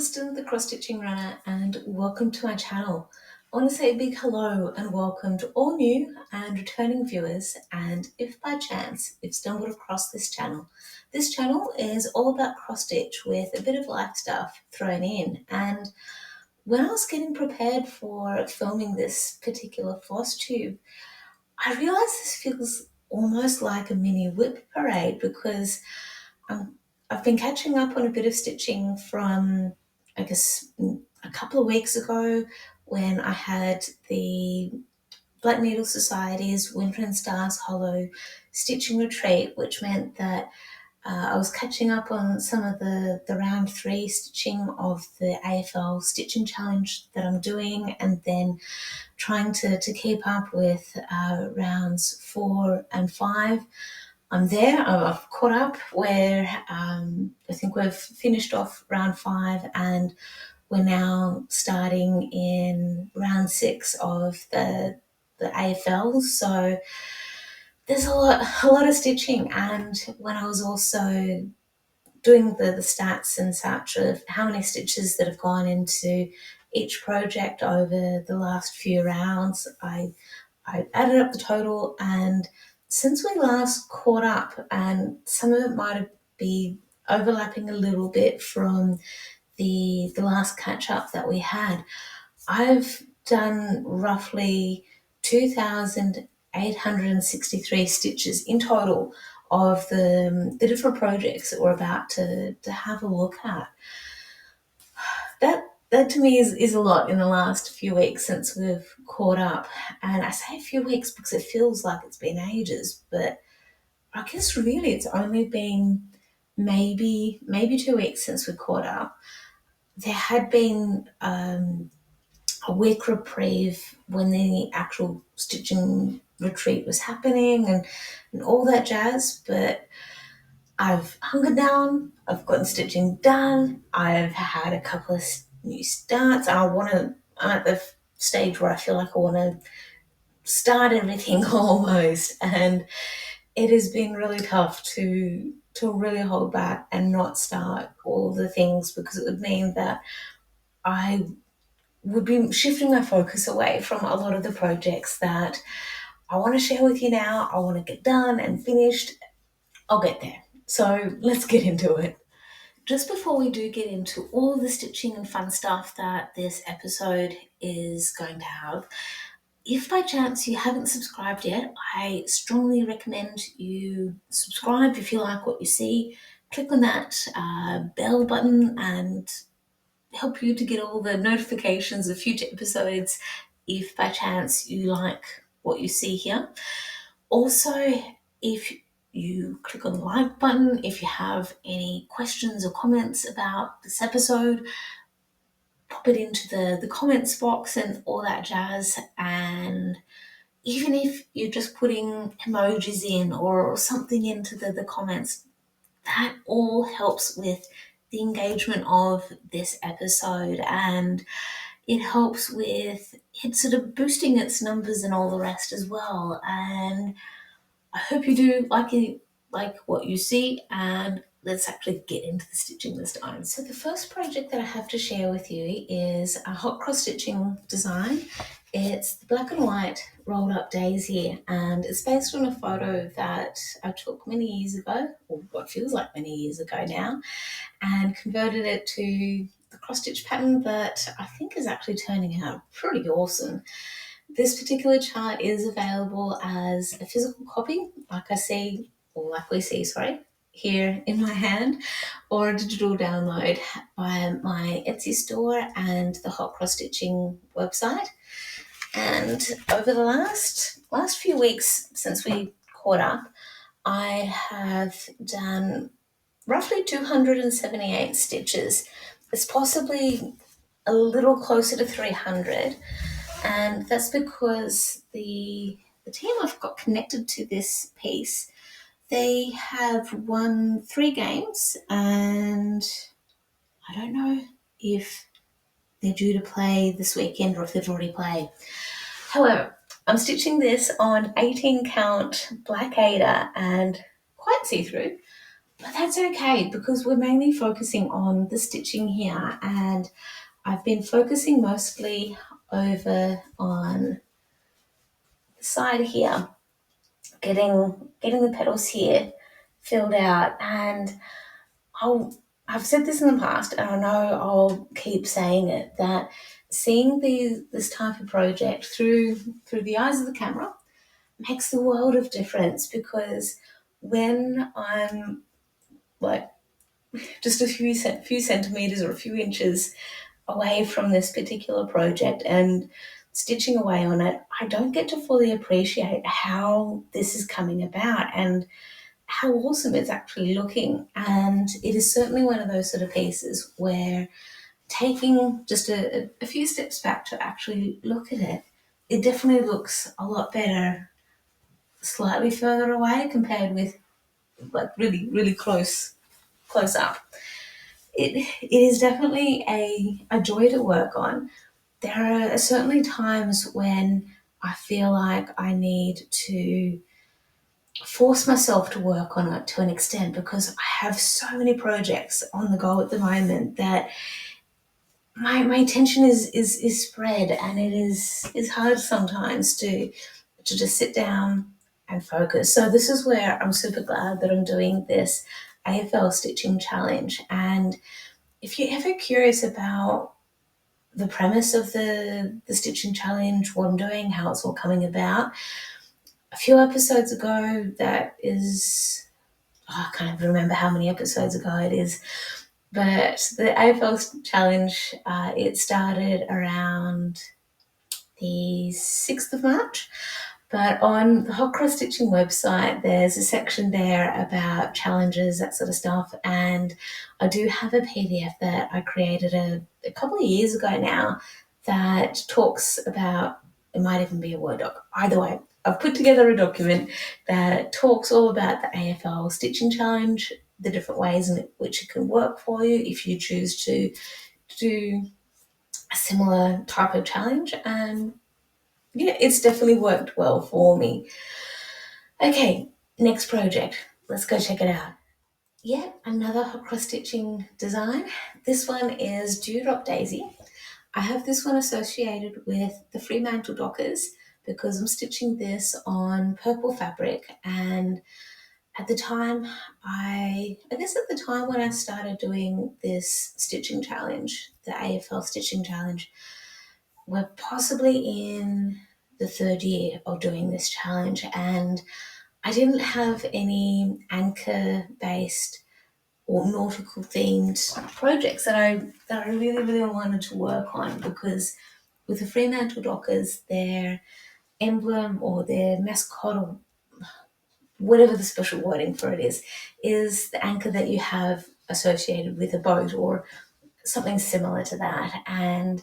Kristen, the Cross Stitching Runner, and welcome to my channel. I want to say a big hello and welcome to all new and returning viewers, and if by chance you've stumbled across this channel is all about cross stitch with a bit of life stuff thrown in. And when I was getting prepared for filming this particular floss tube, I realised this feels almost like a mini WIP parade because I've been catching up on a bit of stitching from, I guess, a couple of weeks ago when I had the Black Needle Society's Winter and Stars Hollow stitching retreat, which meant that I was catching up on some of the round 3 stitching of the AFL stitching challenge that I'm doing, and then trying to keep up with rounds 4 and 5. I'm there, I've caught up where I think we've finished off round 5 and we're now starting in round 6 of the AFL. So there's a lot of stitching, and when I was also doing the stats and such of how many stitches that have gone into each project over the last few rounds, I added up the total, and since we last caught up, and some of it might be overlapping a little bit from the last catch up that we had, I've done roughly 2,863 stitches in total of the different projects that we're about to have a look at. That to me is a lot in the last few weeks since we've caught up. And I say a few weeks because it feels like it's been ages, but I guess really it's only been maybe 2 weeks since we caught up. There had been a week reprieve when the actual stitching retreat was happening and all that jazz, but I've hungered down, I've gotten stitching done, I've had a couple of new starts, and I'm at the stage where I feel like I want to start everything almost, and it has been really tough to really hold back and not start all the things, because it would mean that I would be shifting my focus away from a lot of the projects that I want to share with you now. I want to get done and finished. I'll get there. So let's get into it. Just before we do get into all the stitching and fun stuff that this episode is going to have, if by chance you haven't subscribed yet, I strongly recommend you subscribe if you like what you see. Click on that bell button and help you to get all the notifications of future episodes if by chance you like what you see here. Also, if you click on the like button, if you have any questions or comments about this episode, pop it into the comments box and all that jazz. And even if you're just putting emojis in or something into the comments, that all helps with the engagement of this episode, and it helps with it sort of boosting its numbers and all the rest as well. And I hope you do like what you see, and let's actually get into the stitching this time. So the first project that I have to share with you is a hot cross stitching design. It's the black and white rolled up daisy, and it's based on a photo that I took many years ago, or what feels like many years ago now, and converted it to the cross stitch pattern that I think is actually turning out pretty awesome. This particular chart is available as a physical copy, like we see, here in my hand, or a digital download by my Etsy store and the Hot Cross Stitching website. And over the last few weeks since we caught up, I have done roughly 278 stitches. It's possibly a little closer to 300. And that's because the team I've got connected to this piece, they have won 3 games, and I don't know if they're due to play this weekend or if they've already played. However, I'm stitching this on 18 count black Aida and quite see-through, But that's okay because we're mainly focusing on the stitching here, and I've been focusing mostly over on the side here, getting the petals here filled out. And I've said this in the past, and I know I'll keep saying it, that seeing this type of project through the eyes of the camera makes the world of difference, because when I'm like just a few centimeters or a few inches away from this particular project and stitching away on it, I don't get to fully appreciate how this is coming about and how awesome it's actually looking. And it is certainly one of those sort of pieces where taking just a few steps back to actually look at it, it definitely looks a lot better slightly further away compared with like really, really close up. It is definitely a joy to work on. There are certainly times when I feel like I need to force myself to work on it to an extent, because I have so many projects on the go at the moment that my attention is spread, and is hard sometimes to just sit down and focus. So this is where I'm super glad that I'm doing this AFL stitching challenge. And if you're ever curious about the premise of the stitching challenge, what I'm doing, how it's all coming about, a few episodes ago, that is, I can't even remember how many episodes ago it is, but the AFL challenge, it started around the 6th of March. But on the Hot Cross Stitching website, there's a section there about challenges, that sort of stuff. And I do have a PDF that I created a couple of years ago now that talks about, it might even be a Word doc. Either way, I've put together a document that talks all about the AFL Stitching Challenge, the different ways in which it can work for you if you choose to do a similar type of challenge. And yeah, it's definitely worked well for me. Okay, next project. Let's go check it out. Yeah, another hot cross stitching design. This one is Dewdrop Daisy. I have this one associated with the Fremantle Dockers because I'm stitching this on purple fabric. And at the time, I guess at the time when I started doing this stitching challenge, the AFL stitching challenge, we're possibly in the third year of doing this challenge, and I didn't have any anchor based or nautical themed projects that I really, really wanted to work on, because with the Fremantle Dockers, their emblem or their mascot, or whatever the special wording for it is the anchor that you have associated with a boat or something similar to that. And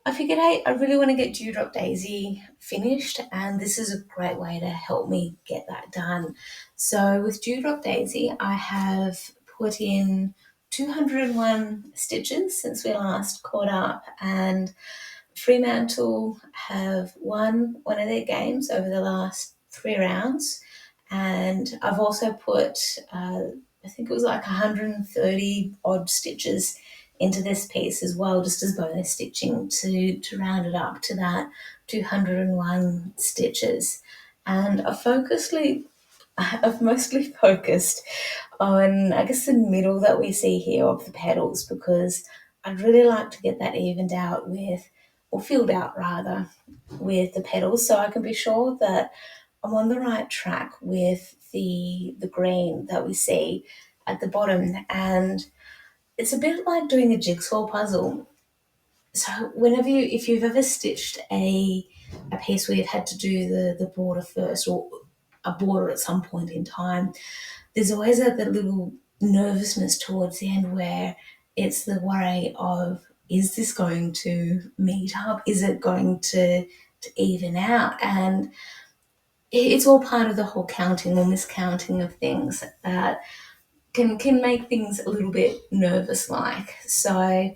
I figured, hey, I really want to get Dewdrop Daisy finished, and this is a great way to help me get that done. So with Dewdrop Daisy, I have put in 201 stitches since we last caught up, and Fremantle have won one of their games over the last 3 rounds, and I've also put, I think it was like 130 odd stitches into this piece as well, just as bonus stitching to round it up to that 201 stitches. And I've mostly focused on, I guess, the middle that we see here of the petals, because I'd really like to get that evened out with, or filled out rather, with the petals, so I can be sure that I'm on the right track with the green that we see at the bottom. And it's a bit like doing a jigsaw puzzle. So if you've ever stitched a piece where you've had to do the border first, or a border at some point in time, there's always that little nervousness towards the end where it's the worry of, is this going to meet up? Is it going to even out? And it's all part of the whole counting or miscounting of things that can make things a little bit nervous like. So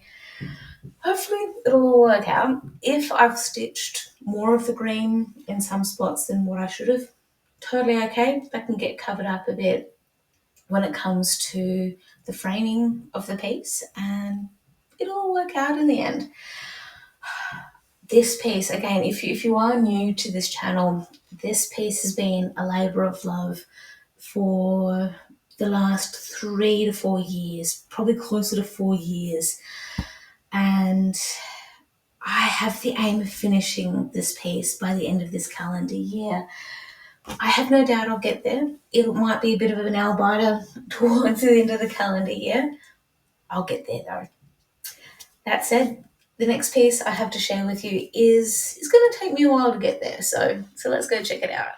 hopefully it'll all work out. If I've stitched more of the green in some spots than what I should have, totally okay. That can get covered up a bit when it comes to the framing of the piece, and it'll all work out in the end. This piece, again, if you are new to this channel, this piece has been a labour of love for the last 3 to 4 years, probably closer to 4 years. And I have the aim of finishing this piece by the end of this calendar year. I have no doubt I'll get there. It might be a bit of an nail biter towards the end of the calendar year. I'll get there though. That said, the next piece I have to share with you is going to take me a while to get there. So let's go check it out.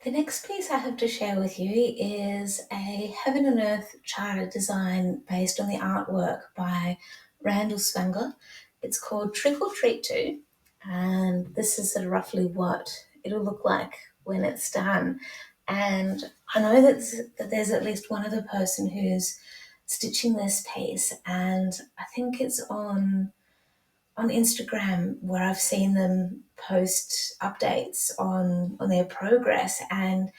The next piece I have to share with you is a Heaven and Earth charter design based on the artwork by Randall Spangler. It's called Trick or Treat 2, and this is roughly what it'll look like when it's done. And I know that there's at least one other person who's stitching this piece, and I think it's on Instagram where I've seen them post updates on their progress, and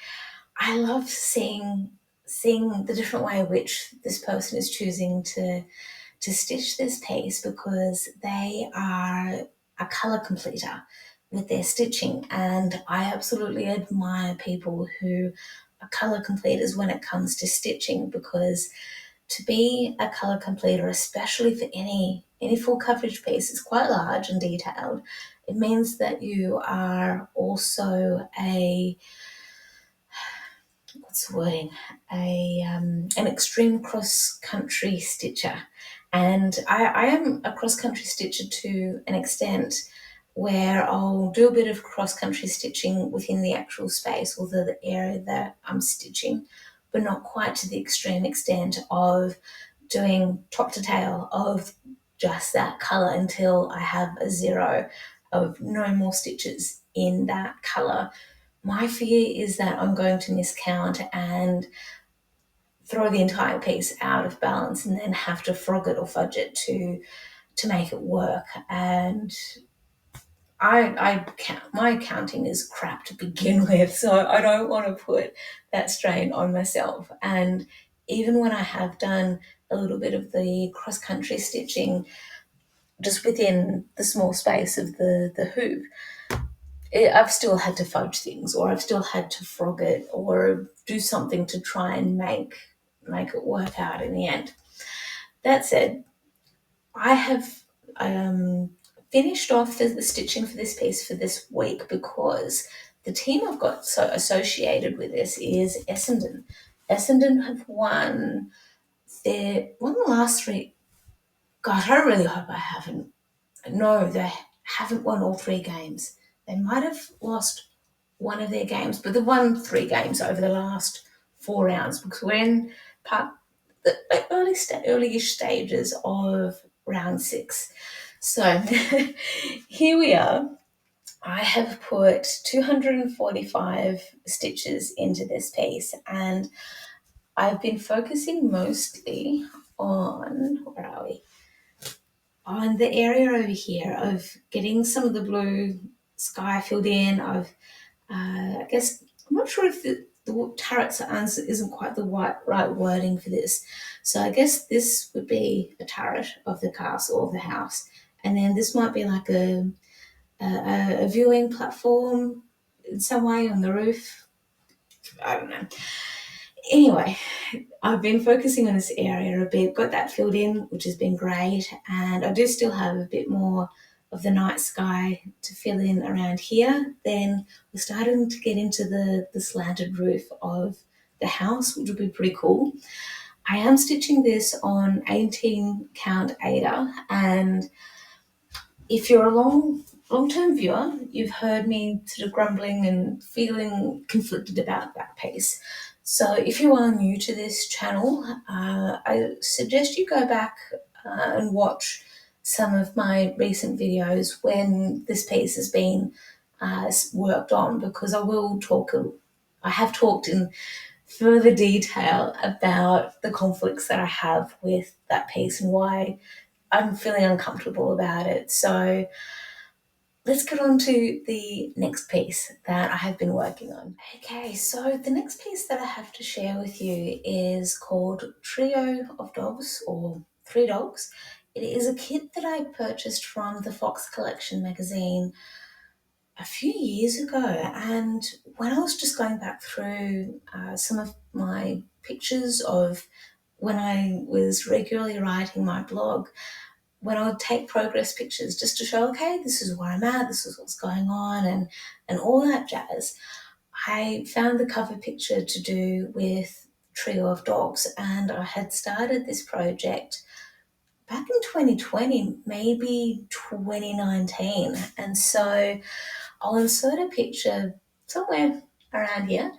I love seeing the different way in which this person is choosing to stitch this piece, because they are a colour completer with their stitching, and I absolutely admire people who are colour completers when it comes to stitching, because to be a colour completer, especially for any full coverage piece, is quite large and detailed. It means that you are also an extreme cross-country stitcher. And I am a cross-country stitcher to an extent where I'll do a bit of cross-country stitching within the actual space or the area that I'm stitching, but not quite to the extreme extent of doing top to tail of just that colour until I have a 0 of no more stitches in that colour. My fear is that I'm going to miscount and throw the entire piece out of balance and then have to frog it or fudge it to make it work. And my counting is crap to begin with, so I don't want to put that strain on myself. And even when I have done a little bit of the cross-country stitching just within the small space of the hoop, I've still had to fudge things, or I've still had to frog it or do something to try and make it work out in the end. That said, I have finished off the stitching for this piece for this week, because the team I've got so associated with this is Essendon. Essendon have won the last 3. God, I really hope I haven't. No, they haven't won all 3 games. They might have lost one of their games, but they've won 3 games over the last 4 rounds, because we're in the early-ish stages of round 6. So here we are. I have put 245 stitches into this piece, and I've been focusing mostly on, where are we? On the area over here of getting some of the blue sky filled in. I guess, I'm not sure if the turrets isn't quite the right wording for this. So I guess this would be a turret of the castle or the house. And then this might be like a viewing platform in some way on the roof. I don't know. Anyway, I've been focusing on this area a bit, got that filled in, which has been great. And I do still have a bit more of the night sky to fill in around here. Then we're starting to get into the slanted roof of the house, which will be pretty cool. I am stitching this on 18 count Ada, and if you're a long-term viewer, you've heard me sort of grumbling and feeling conflicted about that piece. So if you are new to this channel, I suggest you go back and watch some of my recent videos when this piece has been worked on, because I have talked in further detail about the conflicts that I have with that piece and why I'm feeling uncomfortable about it. So let's get on to the next piece that I have been working on. Okay, so the next piece that I have to share with you is called Trio of Dogs, or Three Dogs. It is a kit that I purchased from the Fox Collection magazine a few years ago, and when I was just going back through some of my pictures of when I was regularly writing my blog, when I would take progress pictures just to show, okay, this is where I'm at, this is what's going on, and all that jazz, I found the cover picture to do with Trio of Dogs, and I had started this project back in 2020, maybe 2019, and so I'll insert a picture somewhere around here,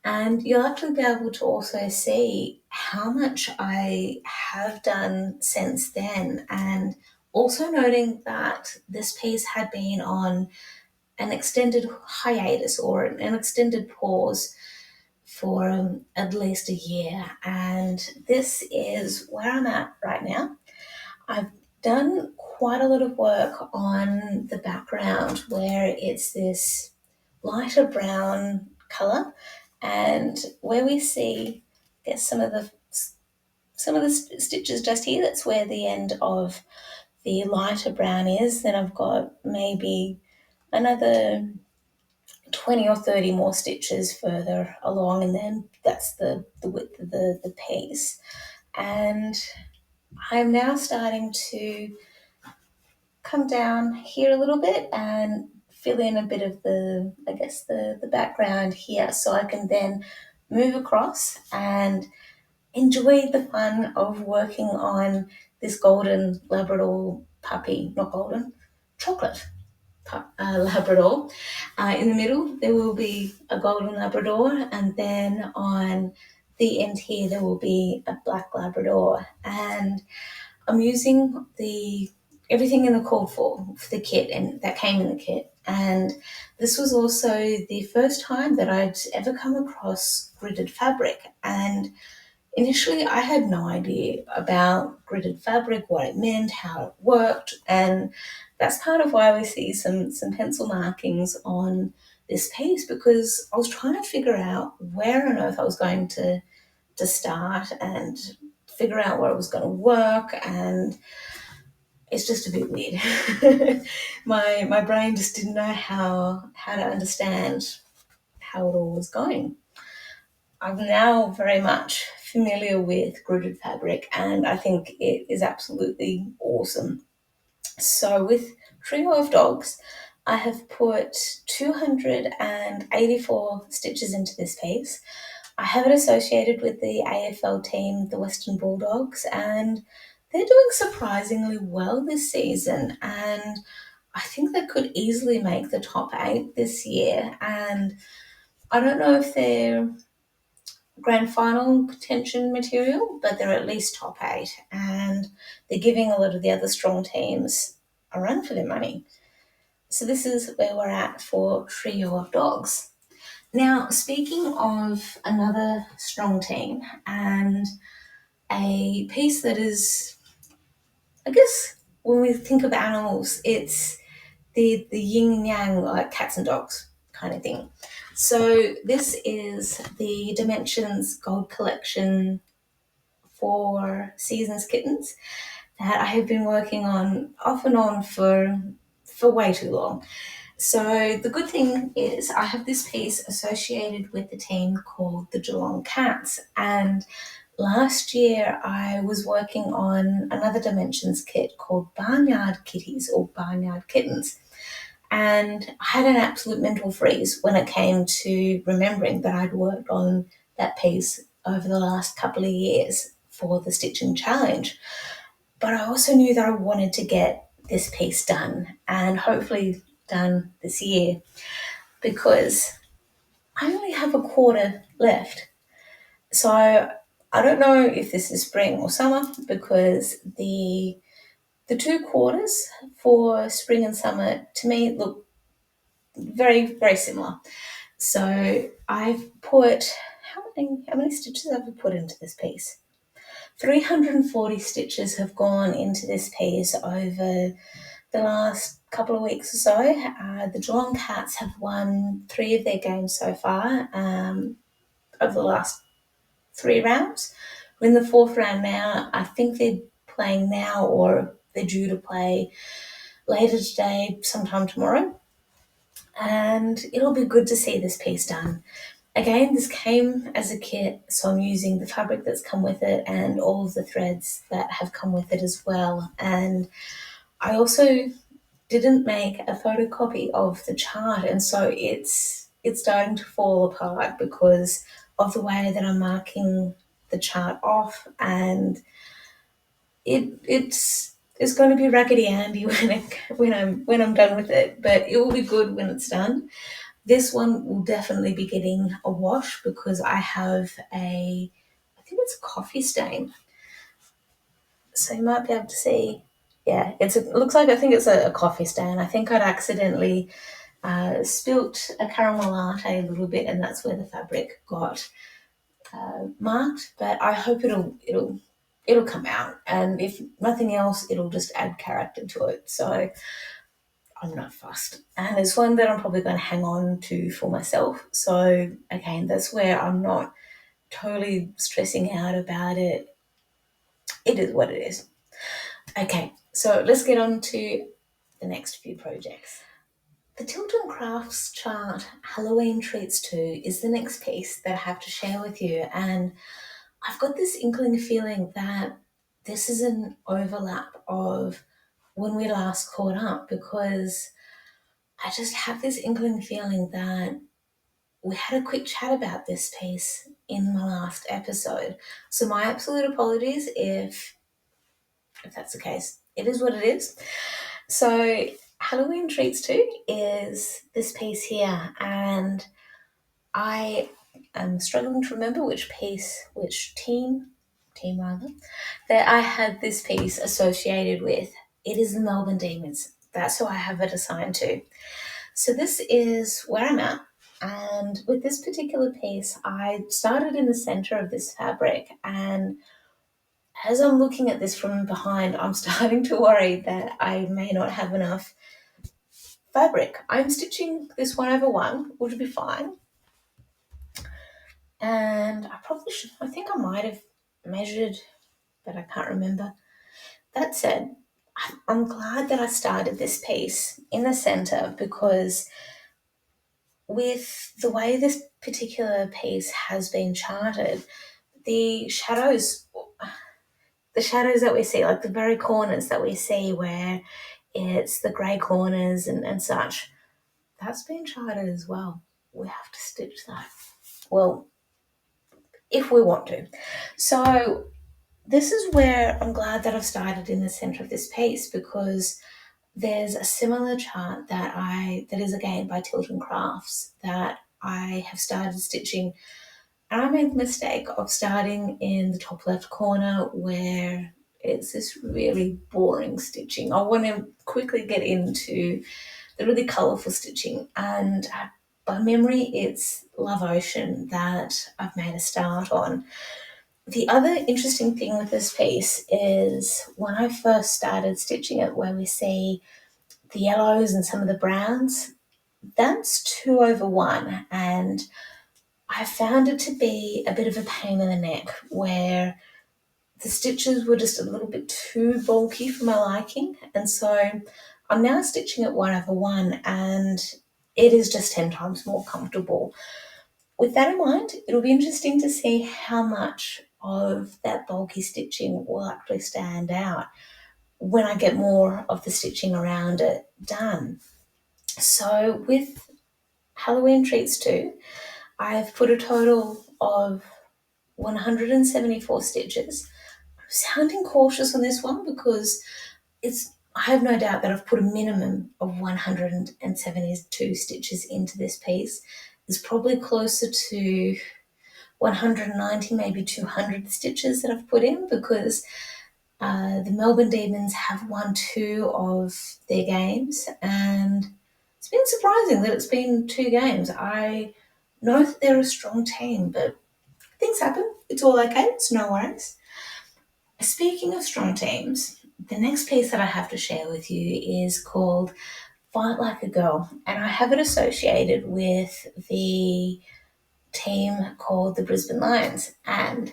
and you'll actually be able to also see how much I have done since then, and also noting that this piece had been on an extended hiatus or an extended pause for at least a year, and this is where I'm at right now. I've done quite a lot of work on the background where it's this lighter brown color, and where we see, I guess, some of the stitches just here, that's where the end of the lighter brown is. Then I've got maybe another 20 or 30 more stitches further along, and then that's the width of the piece. And I'm now starting to come down here a little bit and fill in a bit of the, I guess, the background here, so I can then move across and enjoy the fun of working on this golden Labrador puppy, not golden, chocolate Labrador. In the middle, there will be a golden Labrador, and then on the end here, there will be a black Labrador. And I'm using the everything in the call for the kit, and that came in the kit. And this was also the first time that I'd ever come across gridded fabric. And initially, I had no idea about gridded fabric, what it meant, how it worked, and that's kind of why we see some pencil markings on this piece, because I was trying to figure out where on earth I was going to start and figure out where it was going to work, and it's just a bit weird. My brain just didn't know how to understand how it all was going. I'm now very much familiar with gridded fabric, and I think it is absolutely awesome. So with Trio of Dogs, I have put 284 stitches into this piece. I have it associated with the AFL team, the Western Bulldogs, and they're doing surprisingly well this season, and I think they could easily make the top 8 this year. And I don't know if they're grand final contention material, but they're at least top 8, and they're giving a lot of the other strong teams a run for their money. So this is where we're at for Trio of Dogs. Now, speaking of another strong team and a piece that is, I guess, when we think of animals, it's the yin yang, like cats and dogs kind of thing. So this is the Dimensions Gold Collection for Seasons Kittens that I have been working on off and on for way too long. So the good thing is I have this piece associated with the team called the Geelong Cats, and last year I was working on another Dimensions kit called Barnyard Kitties or Barnyard Kittens, and I had an absolute mental freeze when it came to remembering that I'd worked on that piece over the last couple of years for the Stitching Challenge. But I also knew that I wanted to get this piece done, and hopefully done this year, because I only have a quarter left. So I don't know if this is spring or summer, because the 2 quarters for spring and summer to me look very, very similar. So I've put, how many stitches have I put into this piece? 340 stitches have gone into this piece over the last couple of weeks or so. The Geelong Cats have won 3 of their games so far over the last 3 rounds. We're in the 4th round now. I think they're playing now, or they're due to play later today, sometime tomorrow. And it'll be good to see this piece done. Again, this came as a kit, so I'm using the fabric that's come with it and all of the threads that have come with it as well. And I also didn't make a photocopy of the chart, and so it's starting to fall apart because of the way that I'm marking the chart off, and it's going to be raggedy Andy when I'm done with it, but it will be good when it's done. This one will definitely be getting a wash because I have I think it's a coffee stain. So you might be able to see, yeah, it looks like, I think it's a coffee stain. I think I'd accidentally spilt a caramel latte a little bit, and that's where the fabric got marked. But I hope it'll come out, and if nothing else, it'll just add character to it. So I'm not fussed, and it's one that I'm probably going to hang on to for myself. So again, that's where I'm not totally stressing out about it. It is what it is. Okay, so let's get on to the next few projects. The Tilton Crafts chart Halloween Treats 2 is the next piece that I have to share with you, and I've got this inkling feeling that this is an overlap of when we last caught up, because I just have this inkling feeling that we had a quick chat about this piece in my last episode. So my absolute apologies if that's the case. It is what it is. So Halloween Treats 2 is this piece here, and I am struggling to remember which team rather, that I had this piece associated with. It is the Melbourne Demons. That's who I have it assigned to. So this is where I'm at. And with this particular piece, I started in the center of this fabric, and as I'm looking at this from behind, I'm starting to worry that I may not have enough fabric. I'm stitching this 1/1, which would be fine. And I think I might have measured, but I can't remember. That said, I'm glad that I started this piece in the center, because with the way this particular piece has been charted, the shadows that we see, like the very corners that we see where it's the grey corners and such, that's been charted as well. We have to stitch that. Well, if we want to. So this is where I'm glad that I've started in the centre of this piece, because there's a similar chart that is again by Tilton Crafts that I have started stitching, and I made the mistake of starting in the top left corner where it's this really boring stitching. I want to quickly get into the really colourful stitching, and by memory it's Love Ocean that I've made a start on. The other interesting thing with this piece is when I first started stitching it, where we see the yellows and some of the browns, that's 2/1, and I found it to be a bit of a pain in the neck, where the stitches were just a little bit too bulky for my liking, and so I'm now stitching at 1/1, and it is just 10 times more comfortable. With that in mind, it'll be interesting to see how much of that bulky stitching will actually stand out when I get more of the stitching around it done. So with Halloween Treats 2, I've put a total of 174 stitches. I'm sounding cautious on this one because I have no doubt that I've put a minimum of 172 stitches into this piece. It's probably closer to 190, maybe 200 stitches that I've put in, because the Melbourne Demons have won 2 of their games, and it's been surprising that it's been 2 games. I know that they're a strong team, but things happen. It's all okay. It's no worries. Speaking of strong teams, the next piece that I have to share with you is called Fight Like a Girl, and I have it associated with the team called the Brisbane Lions, and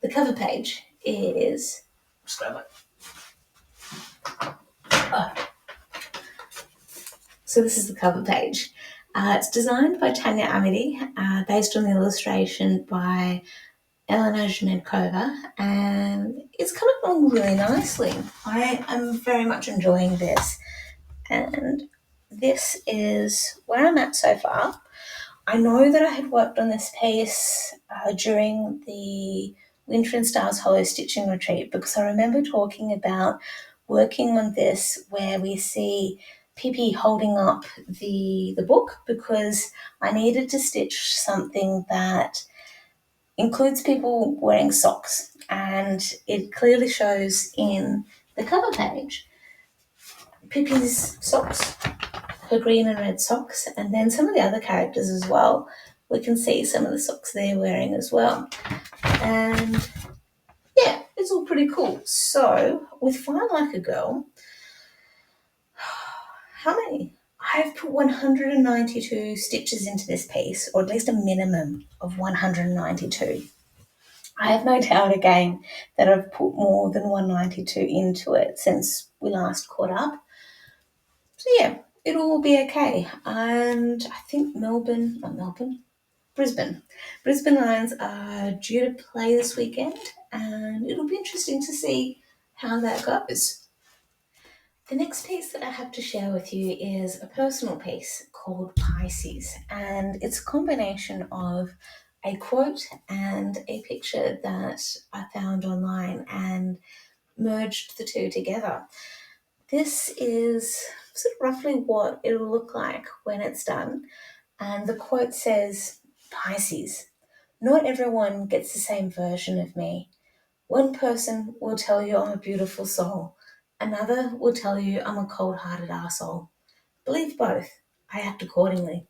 the cover page is, just grab it. Oh. So this is the cover page. It's designed by Tania, Amity, based on the illustration by Elena Gnedkova, and it's coming along really nicely. I am very much enjoying this, and this is where I'm at so far. I know that I had worked on this piece during the Winter and Stars Hollow Stitching Retreat, because I remember talking about working on this where we see Pippi holding up the book, because I needed to stitch something that includes people wearing socks, and it clearly shows in the cover page. Pippi's socks, her green and red socks, and then some of the other characters as well. We can see some of the socks they're wearing as well. And yeah, it's all pretty cool. So with Fight Like a Girl, how many? I've put 192 stitches into this piece, or at least a minimum of 192. I have no doubt again that I've put more than 192 into it since we last caught up. So yeah, it'll all be okay. And I think Brisbane Lions are due to play this weekend, and it'll be interesting to see how that goes. The next piece that I have to share with you is a personal piece called Pisces, and it's a combination of a quote and a picture that I found online and merged the two together. This is sort of roughly what it'll look like when it's done, and the quote says, Pisces, not everyone gets the same version of me. One person will tell you I'm a beautiful soul. Another will tell you I'm a cold-hearted arsehole. Believe both. I act accordingly.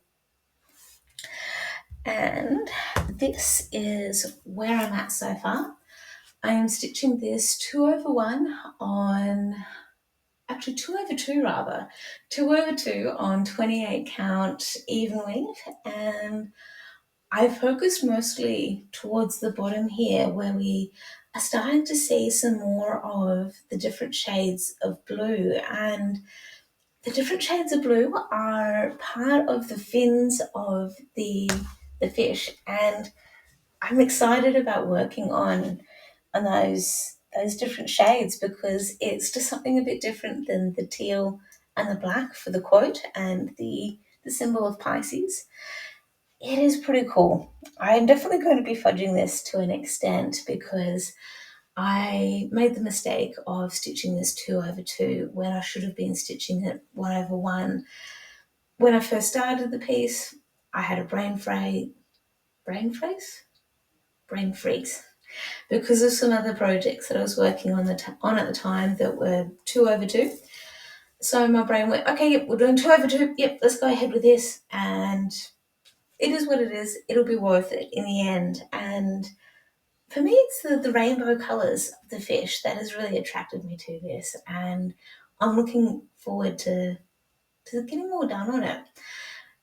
And this is where I'm at so far. I am stitching this 2/1 on, actually 2/2 rather, 2/2 on 28 count even weave, and I focused mostly towards the bottom here where we are starting to see some more of the different shades of blue, and the different shades of blue are part of the fins of the fish, and I'm excited about working on those different shades, because it's just something a bit different than the teal and the black for the quote and the symbol of Pisces. It is pretty cool. I'm definitely going to be fudging this to an extent, because I made the mistake of stitching this 2/2 when I should have been stitching it 1/1. When I first started the piece, I had a brain freeze because of some other projects that I was working on at the time that were 2/2. So my brain went, okay, yep, we're doing 2/2. Yep, let's go ahead with this. And it is what it is. It'll be worth it in the end. And for me, it's the rainbow colours of the fish that has really attracted me to this. And I'm looking forward to getting more done on it.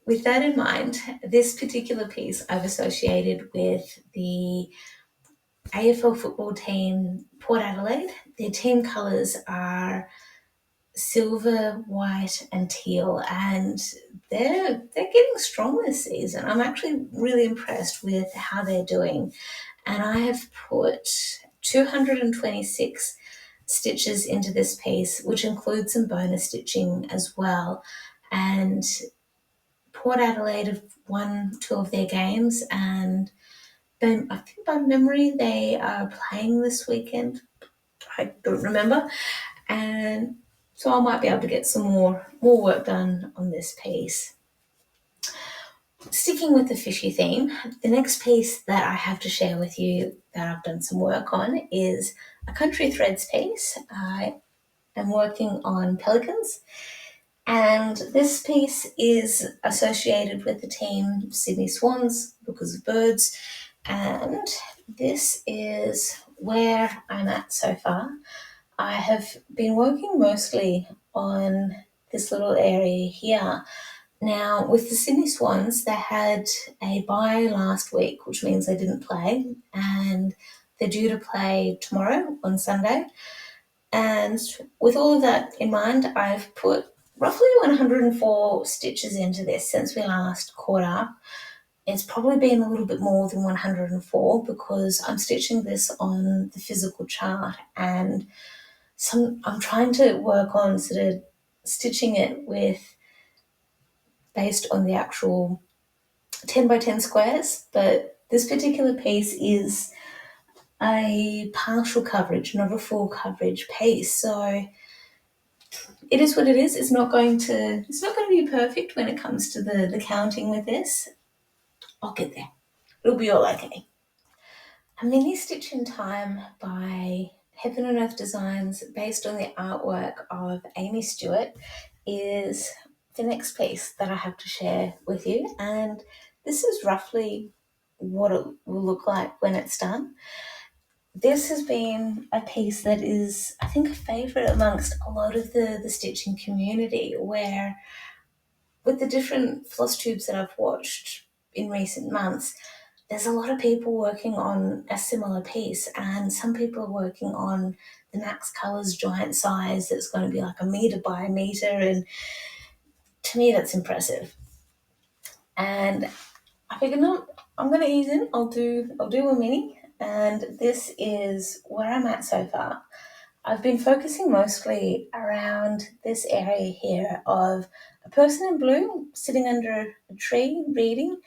With that in mind, this particular piece I've associated with the AFL football team, Port Adelaide. Their team colours are silver, white, and teal, and they're getting strong this season. I'm actually really impressed with how they're doing, and I have put 226 stitches into this piece, which includes some bonus stitching as well. And Port Adelaide have won 2 of their games, and then I think by memory they are playing this weekend. I don't remember. And so I might be able to get some more work done on this piece. Sticking with the fishy theme, the next piece that I have to share with you that I've done some work on is a Country Threads piece. I am working on Pelicans, and this piece is associated with the team Sydney Swans because of birds, and this is where I'm at so far. I have been working mostly on this little area here. Now, with the Sydney Swans, they had a bye last week, which means they didn't play, and they're due to play tomorrow on Sunday. And with all of that in mind, I've put roughly 104 stitches into this since we last caught up. It's probably been a little bit more than 104 because I'm stitching this on the physical chart, and I'm trying to work on sort of stitching it with based on the actual 10 by 10 squares, but this particular piece is a partial coverage, not a full coverage piece. So it is what it is. It's not going to be perfect when it comes to the counting with this. I'll get there. It'll be all okay. A mini stitch in time by Heaven and Earth Designs based on the artwork of Amy Stewart is the next piece that I have to share with you, and this is roughly what it will look like when it's done. This has been a piece that is, I think, a favourite amongst a lot of the stitching community, where with the different floss tubes that I've watched in recent months, there's a lot of people working on a similar piece, and some people are working on the Max Colours giant size that's going to be like 1 metre by 1 metre, and to me that's impressive. And I figured, no, I'm going to ease in. I'll do a mini, and this is where I'm at so far. I've been focusing mostly around this area here of a person in blue sitting under a tree reading,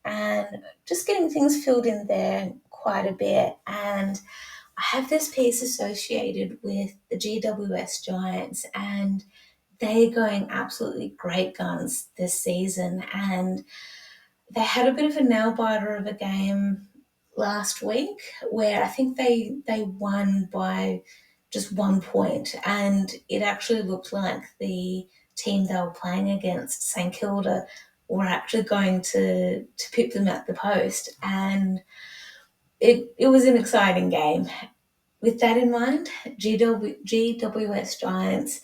and just getting things filled in there quite a bit. And I have this piece associated with the GWS Giants, and they're going absolutely great guns this season, and they had a bit of a nail biter of a game last week where I think they won by just 1 point, and it actually looked like the team they were playing against, St Kilda, were actually going to pip them at the post, and it was an exciting game. With that in mind, GWS Giants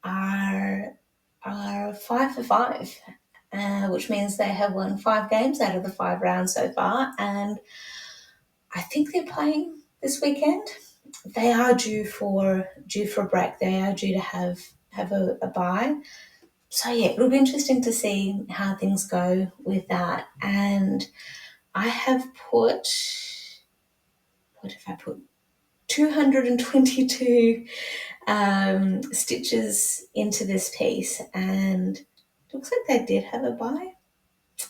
are 5 for 5, which means they have won 5 games out of the 5 rounds so far, and I think they're playing this weekend. They are due for a break. They are due to have a bye. So yeah, it'll be interesting to see how things go with that. And I have put, what have I put? 222 stitches into this piece, and it looks like they did have a bye.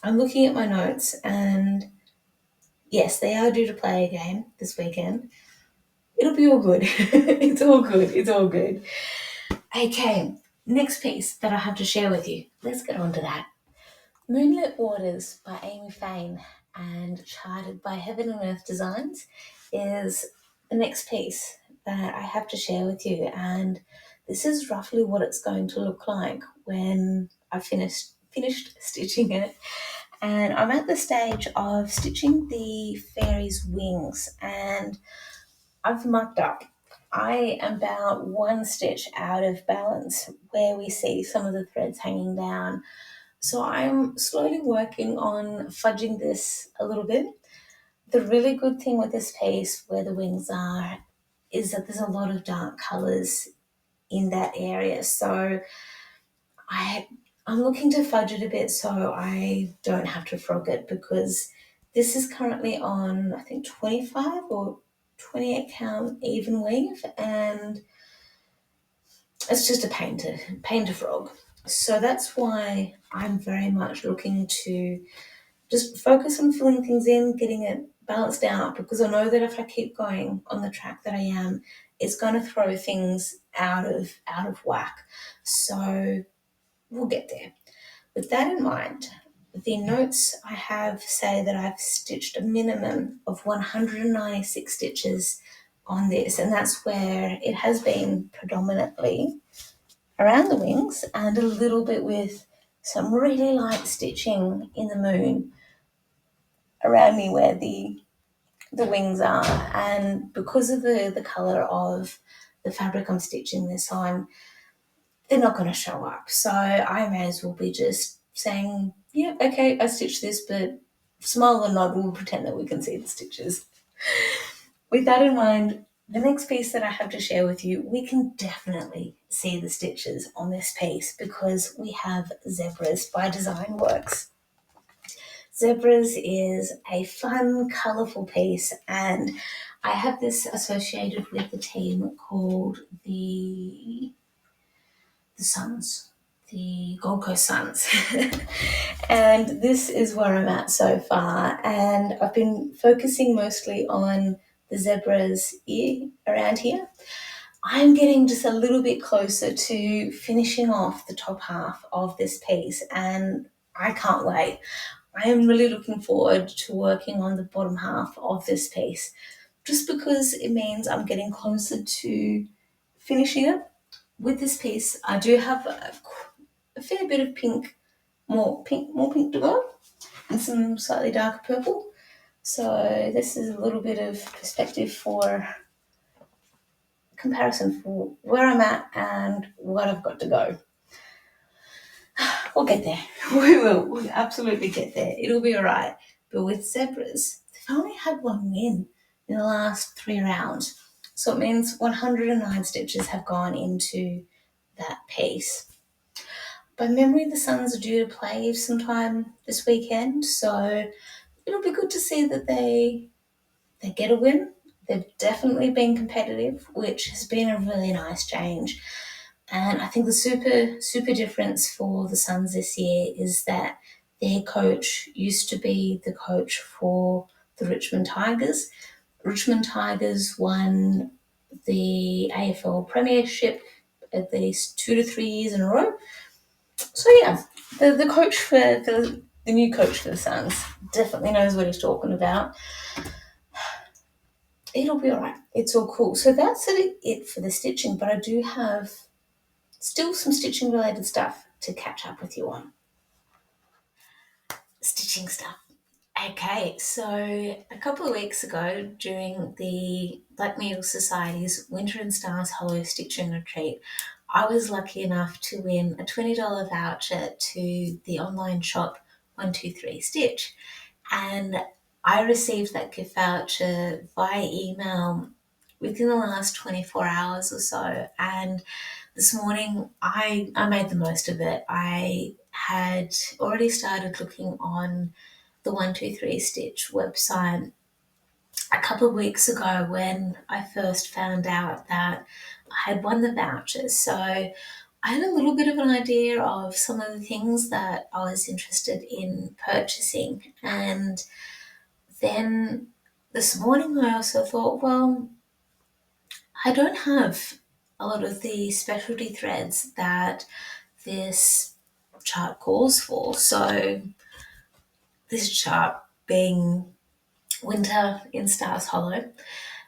I'm looking at my notes, and yes, they are due to play a game this weekend. It'll be all good. It's all good. It's all good. Okay, next piece that I have to share with you. Let's get on to that. Moonlit Waters by Amy Fain and charted by Heaven and Earth Designs is the next piece that I have to share with you, and this is roughly what it's going to look like when I've finished stitching it. And I'm at the stage of stitching the fairy's wings, and I've mucked up. I am about 1 stitch out of balance where we see some of the threads hanging down. So I'm slowly working on fudging this a little bit. The really good thing with this piece where the wings are is that there's a lot of dark colours in that area. So I'm looking to fudge it a bit so I don't have to frog it, because this is currently on, I think, 25 or 28 count even weave, and it's just a pain to frog. So that's why I'm very much looking to just focus on filling things in, getting it balanced out, because I know that if I keep going on the track that I am, it's going to throw things out of whack. So we'll get there. With that in mind, the notes I have say that I've stitched a minimum of 196 stitches on this, and that's where it has been predominantly around the wings and a little bit with some really light stitching in the moon around me where the wings are. And because of the colour of the fabric I'm stitching this on, they're not going to show up. So I may as well be just saying, yeah, okay, I stitched this, but smile or nod, we'll pretend that we can see the stitches. With that in mind, the next piece that I have to share with you, we can definitely see the stitches on this piece because we have Zebras by Design Works. Zebras is a fun, colourful piece, and I have this associated with the team called the Suns, the Gold Coast Suns. And this is where I'm at so far. And I've been focusing mostly on the zebras around here. I'm getting just a little bit closer to finishing off the top half of this piece, and I can't wait. I am really looking forward to working on the bottom half of this piece, just because it means I'm getting closer to finishing it. With this piece, I do have a fair bit of pink, more pink to go, and some slightly darker purple. So this is a little bit of perspective for comparison for where I'm at and what I've got to go. We'll get there. We will. We'll absolutely get there. It'll be all right. But with zebras, they've only had one win in the last 3 rounds. So it means 109 stitches have gone into that piece. By memory, the Suns are due to play sometime this weekend, so it'll be good to see that they get a win. They've definitely been competitive, which has been a really nice change. And I think the super difference for the Suns this year is that their coach used to be the coach for the Richmond Tigers. Richmond Tigers won the AFL Premiership at least 2 to 3 years in a row. So yeah, the coach for the new coach for the Suns definitely knows what he's talking about. It'll be all right. It's all cool. So that's it for the stitching, but I do have still some stitching related stuff to catch up with you on. Stitching stuff. Okay, so a couple of weeks ago during the Black Needle Society's Winter and Stars Hollow Stitching Retreat, I was lucky enough to win a $20 voucher to the online shop 123 Stitch. And I received that gift voucher via email within the last 24 hours or so. And this morning I made the most of it. I had already started looking on the 123 Stitch website a couple of weeks ago when I first found out that I had won the voucher. So I had a little bit of an idea of some of the things that I was interested in purchasing. And then this morning I also thought, well, I don't have a lot of the specialty threads that this chart calls for. So this chart being Winter in Stars Hollow.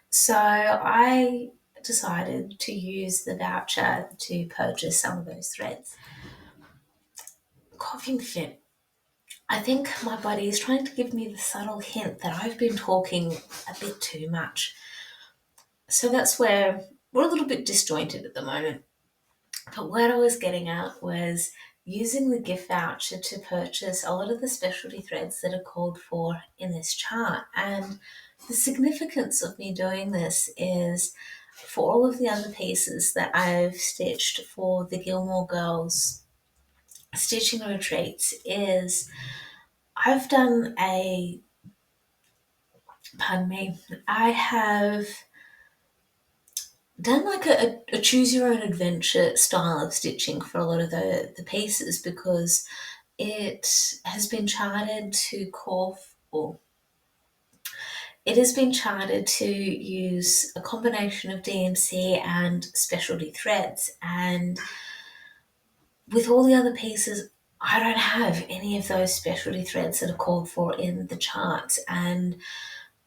So I decided to use the voucher to purchase some of those threads. Coughing fit. I think my body is trying to give me the subtle hint that I've been talking a bit too much. So that's where we're a little bit disjointed at the moment. But what I was getting at was using the gift voucher to purchase a lot of the specialty threads that are called for in this chart. And the significance of me doing this is for all of the other pieces that I've stitched for the Gilmore Girls stitching retreats is I've done I have done like a choose your own adventure style of stitching for a lot of the pieces because it has been charted to call for, it has been charted to use a combination of DMC and specialty threads. And with all the other pieces, I don't have any of those specialty threads that are called for in the charts. And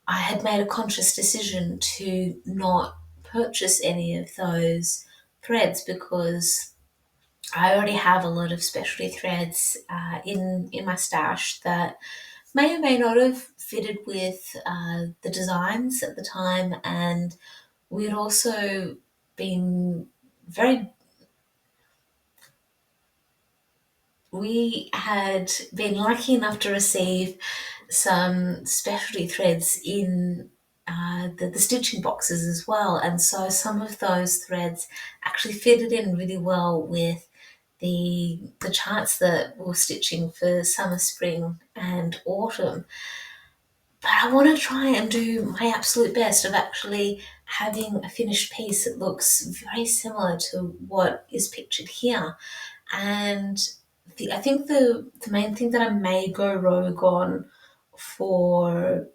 I had made a conscious decision to not purchase any of those threads because I already have a lot of specialty threads in my stash that may or may not have fitted with the designs at the time, and we'd also been very we had been lucky enough to receive some specialty threads in the stitching boxes as well. And so some of those threads actually fitted in really well with the charts that we're stitching for summer, spring, and autumn. But I want to try and do my absolute best of actually having a finished piece that looks very similar to what is pictured here. And I think the main thing that I may go rogue on for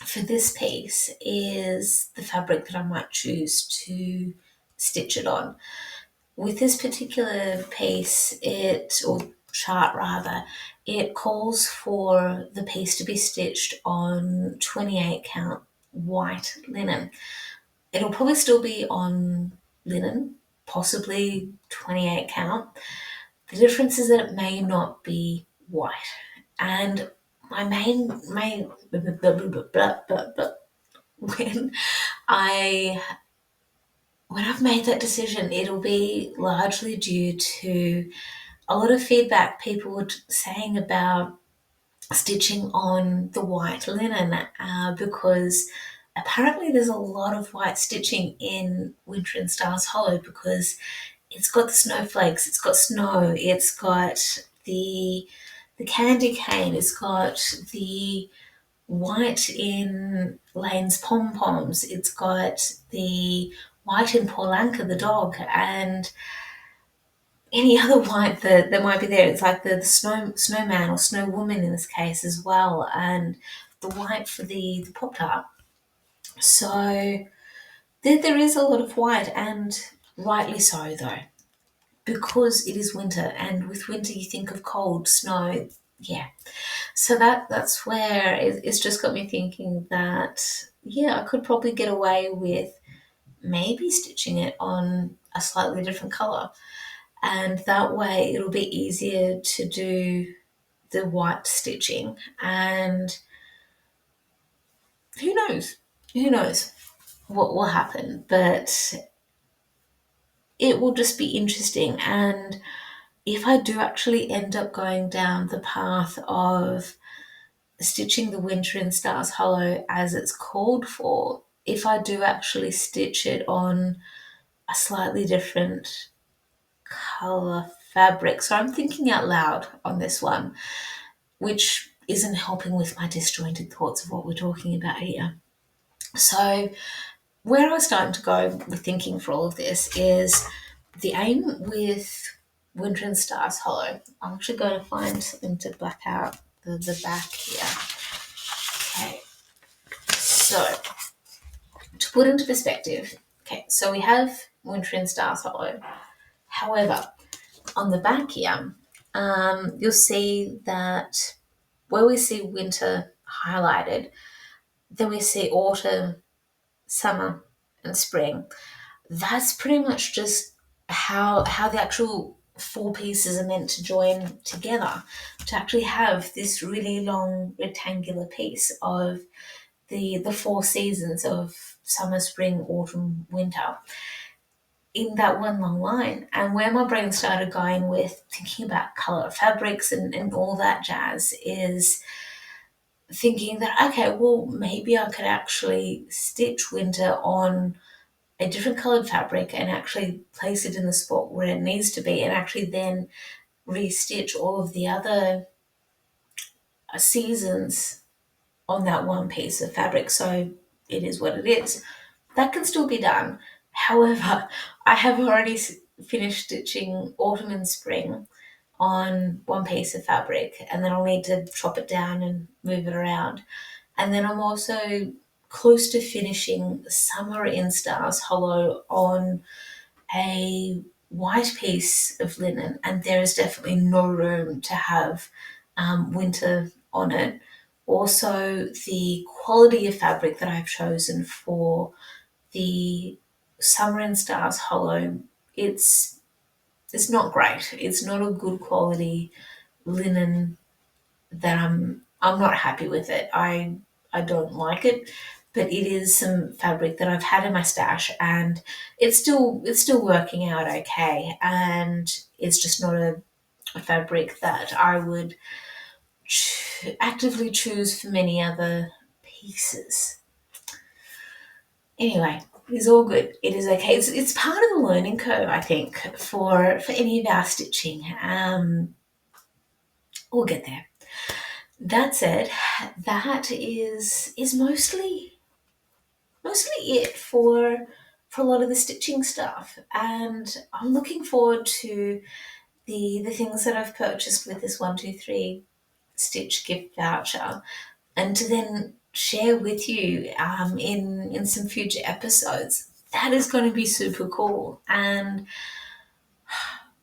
for this piece is the fabric that I might choose to stitch it on. With this particular piece, or chart rather, it calls for the piece to be stitched on 28 count white linen. It'll probably still be on linen, possibly 28 count. The difference is that it may not be white. And my when I when I've made that decision, it'll be largely due to a lot of feedback people were saying about stitching on the white linen because apparently there's a lot of white stitching in Winter in Stars Hollow because it's got the snowflakes, it's got snow, it's got the candy cane, it's got the white in Lane's pom poms, it's got the white in Paulanka the dog, and any other white that might be there. It's like the snowman or snow woman in this case as well, and the white for the Pop Tart. So there is a lot of white, and rightly so though, because it is winter, and with winter you think of cold, snow, yeah. So that's where it's just got me thinking that yeah, I could probably get away with maybe stitching it on a slightly different color, and that way it'll be easier to do the white stitching. And who knows what will happen, but it will just be interesting. And if I do actually end up going down the path of stitching the Winter in Stars Hollow as it's called for, if I do actually stitch it on a slightly different color fabric, so I'm thinking out loud on this one, which isn't helping with my disjointed thoughts of what we're talking about here. So where I was starting to go with thinking for all of this is the aim with Winter in Stars Hollow. I'm actually going to find something to black out the back here. Okay, so to put into perspective, okay, so we have Winter in Stars Hollow. However, on the back here, you'll see that where we see winter highlighted, then we see autumn, summer, and spring. That's pretty much just how the actual four pieces are meant to join together to actually have this really long rectangular piece of the four seasons of summer, spring, autumn, winter in that one long line. And where my brain started going with thinking about color fabrics and all that jazz is thinking that, okay, well, maybe I could actually stitch winter on a different colored fabric and actually place it in the spot where it needs to be, and actually then restitch all of the other seasons on that one piece of fabric. So it is what it is. That can still be done. However, I have already finished stitching autumn and spring on one piece of fabric, and then I'll need to chop it down and move it around. And then I'm also close to finishing Summer in Stars Hollow on a white piece of linen, and there is definitely no room to have winter on it. Also, the quality of fabric that I've chosen for the Summer in Stars Hollow, it's not great. It's not a good quality linen that I'm not happy with it. I don't like it, but it is some fabric that I've had in my stash, and it's still working out okay, and it's just not a a fabric that I would actively choose for many other pieces. Anyway, it's all good. It is okay. It's part of the learning curve, I think, for any of our stitching. We'll get there. That said, that is mostly it for a lot of the stitching stuff, and I'm looking forward to the things that I've purchased with this 123 stitch gift voucher, and to then share with you in some future episodes. That is going to be super cool. And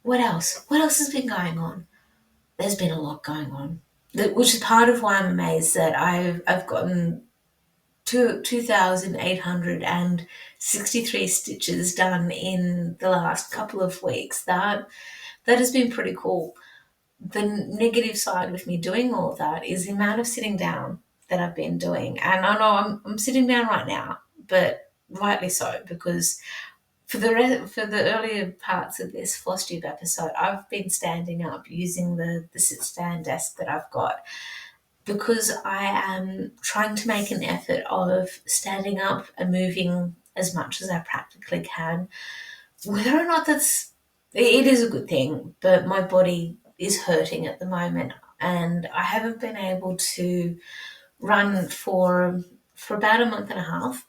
what else? What else has been going on? There's been a lot going on, which is part of why I'm amazed that I've gotten 2,863 stitches done in the last couple of weeks. That has been pretty cool. The negative side with me doing all of that is the amount of sitting down that I've been doing. And I know I'm sitting down right now, but rightly so, because for the earlier parts of this Flosstube episode, I've been standing up using the sit-stand desk that I've got, because I am trying to make an effort of standing up and moving as much as I practically can. Whether or not it is a good thing, but my body is hurting at the moment, and I haven't been able to run for about a month and a half.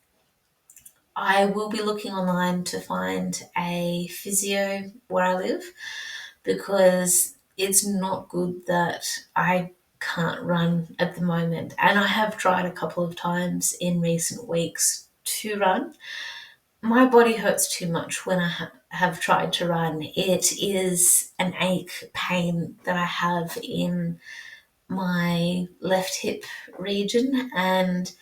I will be looking online to find a physio where I live, because it's not good that I can't run at the moment. And I have tried a couple of times in recent weeks to run. My body hurts too much when I have tried to run. It is an ache pain that I have in my left hip region, and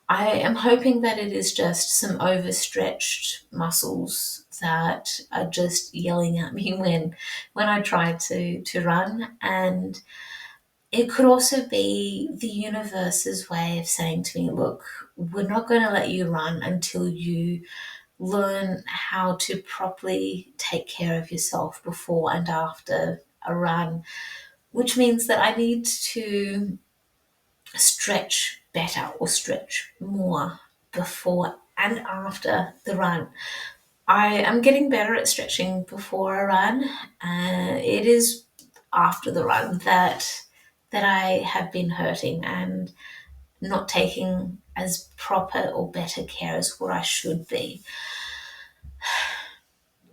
I am hoping that it is just some overstretched muscles that are just yelling at me when I try to run. And it could also be the universe's way of saying to me, look, we're not going to let you run until you learn how to properly take care of yourself before and after a run, which means that I need to stretch better or stretch more before and after the run. I am getting better at stretching before a run. It is after the run that I have been hurting and not taking as proper or better care as what I should be.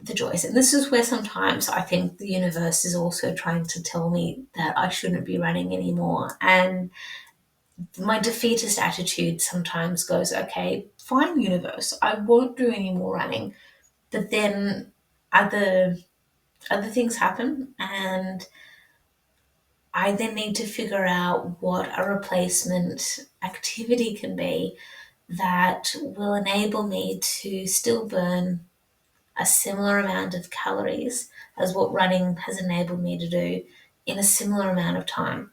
The joys. And this is where sometimes I think the universe is also trying to tell me that I shouldn't be running anymore. And my defeatist attitude sometimes goes, okay, fine, universe, I won't do any more running. But then other things happen, and I then need to figure out what a replacement activity can be that will enable me to still burn a similar amount of calories as what running has enabled me to do in a similar amount of time.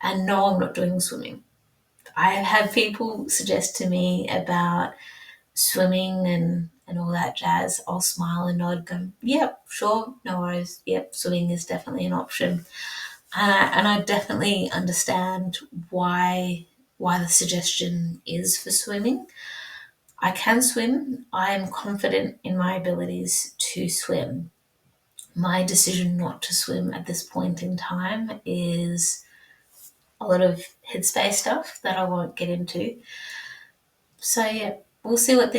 And no, I'm not doing swimming. I have had people suggest to me about swimming and all that jazz. I'll smile and nod, go, yep, sure, no worries. Yep, swimming is definitely an option. And I definitely understand why the suggestion is for swimming. I can swim. I am confident in my abilities to swim. My decision not to swim at this point in time is a lot of headspace stuff that I won't get into. So yeah, we'll see what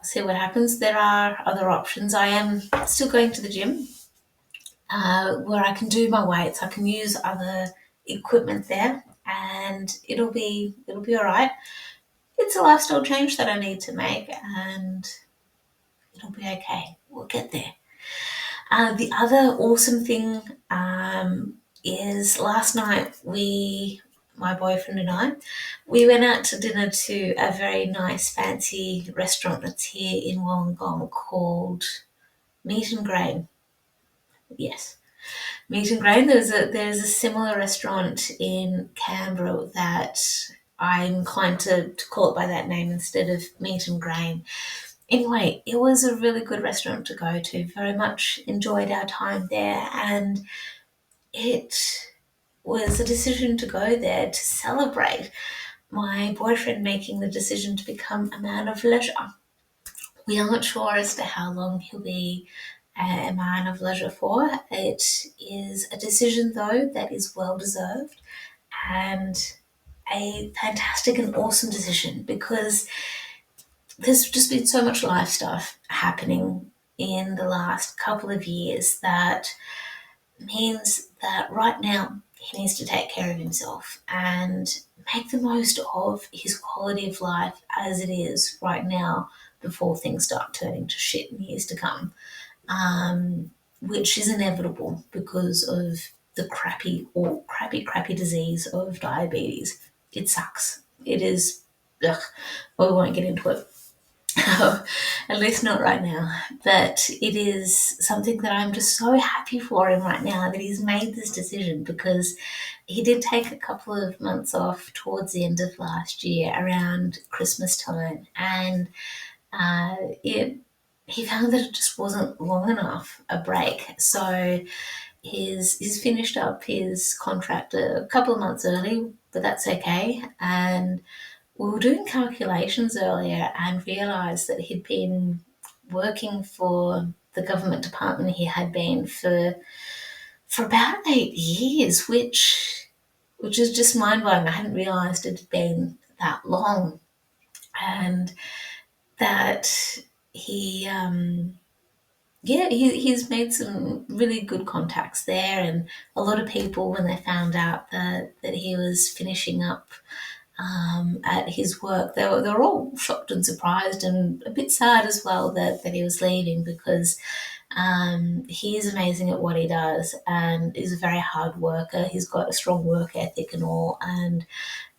see what happens. There are other options. I am still going to the gym, where I can do my weights. I can use other equipment there, and it'll be all right. It's a lifestyle change that I need to make, and it'll be okay. We'll get there. The other awesome thing is last night my boyfriend and I, we went out to dinner to a very nice fancy restaurant that's here in Wollongong called Meat and Grain. Yes, Meat and Grain. There's a similar restaurant in Canberra that I'm inclined to call it by that name instead of Meat and Grain. Anyway, it was a really good restaurant to go to. Very much enjoyed our time there, and it was a decision to go there to celebrate my boyfriend making the decision to become a man of leisure. We aren't sure as to how long he'll be a man of leisure for. It is a decision, though, that is well deserved and a fantastic and awesome decision, because there's just been so much life stuff happening in the last couple of years that means that right now he needs to take care of himself and make the most of his quality of life as it is right now before things start turning to shit in years to come, which is inevitable because of the crappy disease of diabetes. It sucks. It is, ugh, well, we won't get into it. At least not right now. But it is something that I'm just so happy for him right now, that he's made this decision, because he did take a couple of months off towards the end of last year around Christmas time, and it he found that it just wasn't long enough a break. So he's finished up his contract a couple of months early, but that's okay. And we were doing calculations earlier and realised that he'd been working for the government department he had been for about 8 years, which is just mind blowing. I hadn't realised it had been that long, and that he he's made some really good contacts there, and a lot of people, when they found out that he was finishing up at his work, they were all shocked and surprised and a bit sad as well that he was leaving, because he is amazing at what he does and is a very hard worker. He's got a strong work ethic and all, and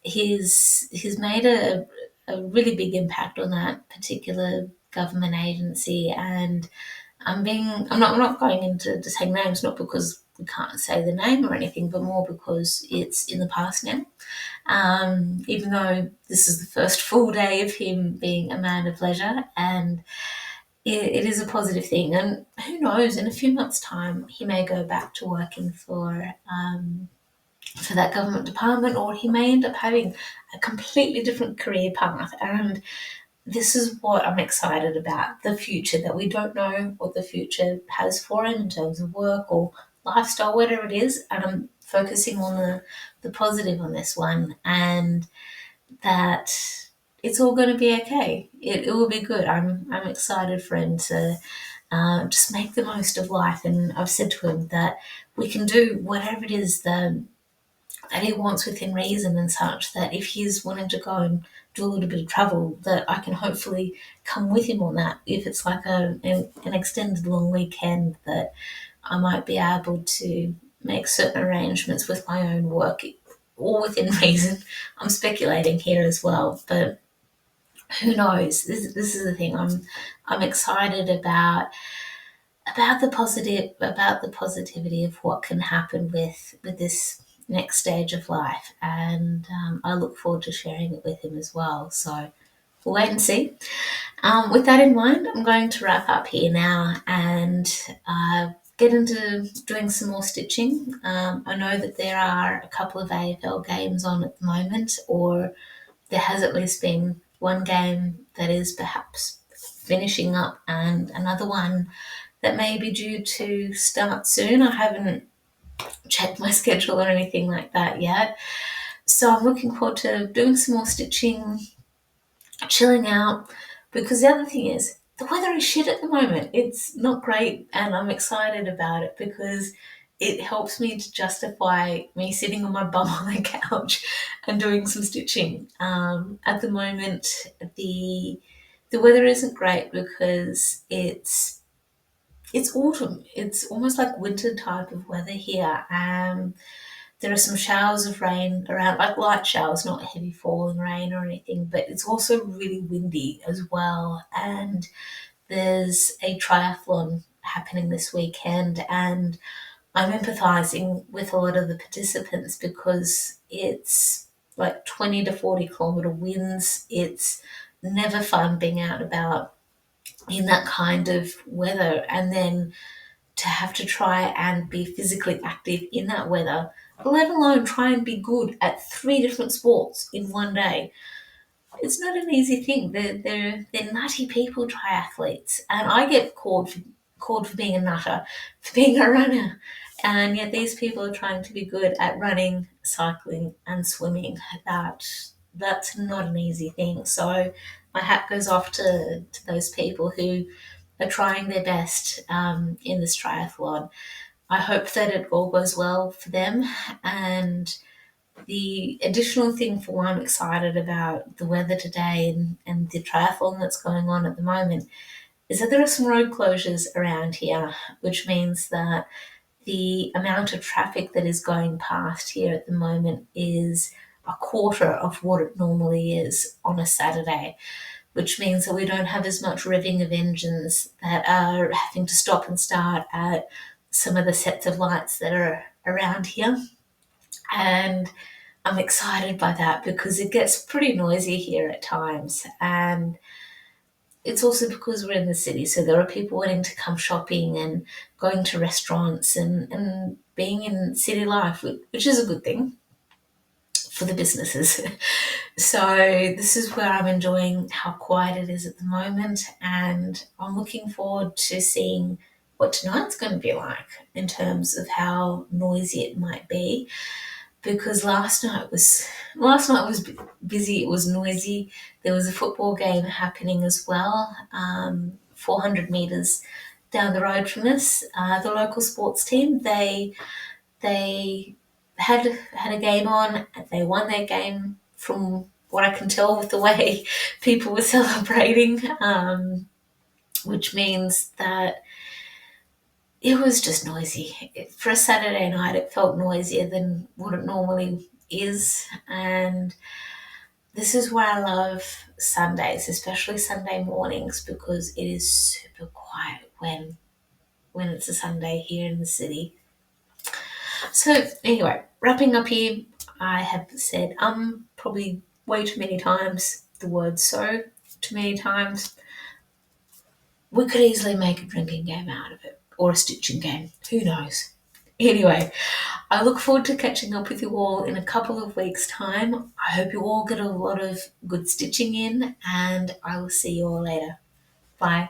he's made a really big impact on that particular government agency. And I'm not going into saying names, not because we can't say the name or anything, but more because it's in the past now. Even though this is the first full day of him being a man of leisure, and it is a positive thing. And who knows, in a few months' time, he may go back to working for that government department, or he may end up having a completely different career path. And this is what I'm excited about, the future, that we don't know what the future has for him in terms of work or lifestyle, whatever it is. And I'm focusing on the positive on this one, and that it's all going to be okay. It will be good. I'm excited for him to just make the most of life. And I've said to him that we can do whatever it is that he wants within reason, and such that if he's wanting to go and do a little bit of travel, that I can hopefully come with him on that. If it's like an extended long weekend, that I might be able to make certain arrangements with my own work, all within reason. I'm speculating here as well, but who knows? This is the thing. I'm excited about the positivity of what can happen with this next stage of life, and I look forward to sharing it with him as well. So we'll wait and see. With that in mind, I'm going to wrap up here now and get into doing some more stitching. I know that there are a couple of AFL games on at the moment, or there has at least been one game that is perhaps finishing up, and another one that may be due to start soon. I haven't checked my schedule or anything like that yet. So I'm looking forward to doing some more stitching, chilling out, because the other thing is, the weather is shit at the moment. It's not great, and I'm excited about it because it helps me to justify me sitting on my bum on the couch and doing some stitching. At the moment, the weather isn't great because it's autumn. It's almost like winter type of weather here. There are some showers of rain around, like light showers, not heavy falling rain or anything, but it's also really windy as well. And there's a triathlon happening this weekend, and I'm empathizing with a lot of the participants because it's like 20 to 40 kilometer winds. It's never fun being out about in that kind of weather. And then to have to try and be physically active in that weather, let alone try and be good at 3 different sports in one day. It's not an easy thing. They're nutty people, triathletes, and I get called for being a nutter, for being a runner, and yet these people are trying to be good at running, cycling, and swimming. That's not an easy thing. So my hat goes off to those people who are trying their best in this triathlon. I hope that it all goes well for them. And the additional thing for why I'm excited about the weather today and the triathlon that's going on at the moment is that there are some road closures around here, which means that the amount of traffic that is going past here at the moment is a quarter of what it normally is on a Saturday, which means that we don't have as much revving of engines that are having to stop and start at some of the sets of lights that are around here. And I'm excited by that because it gets pretty noisy here at times. And it's also because we're in the city, so there are people wanting to come shopping and going to restaurants and being in city life, which is a good thing for the businesses. So this is where I'm enjoying how quiet it is at the moment, and I'm looking forward to seeing what tonight's going to be like in terms of how noisy it might be, because last night was busy. It was noisy. There was a football game happening as well, 400 meters down the road from us. The local sports team, they had a game on. They won their game from what I can tell with the way people were celebrating, which means that it was just noisy. For a Saturday night, it felt noisier than what it normally is. And this is why I love Sundays, especially Sunday mornings, because it is super quiet when it's a Sunday here in the city. So anyway, wrapping up here, I have said probably way too many times the word so too many times. We could easily make a drinking game out of it, or a stitching game. Who knows? Anyway, I look forward to catching up with you all in a couple of weeks' time. I hope you all get a lot of good stitching in, and I will see you all later. Bye.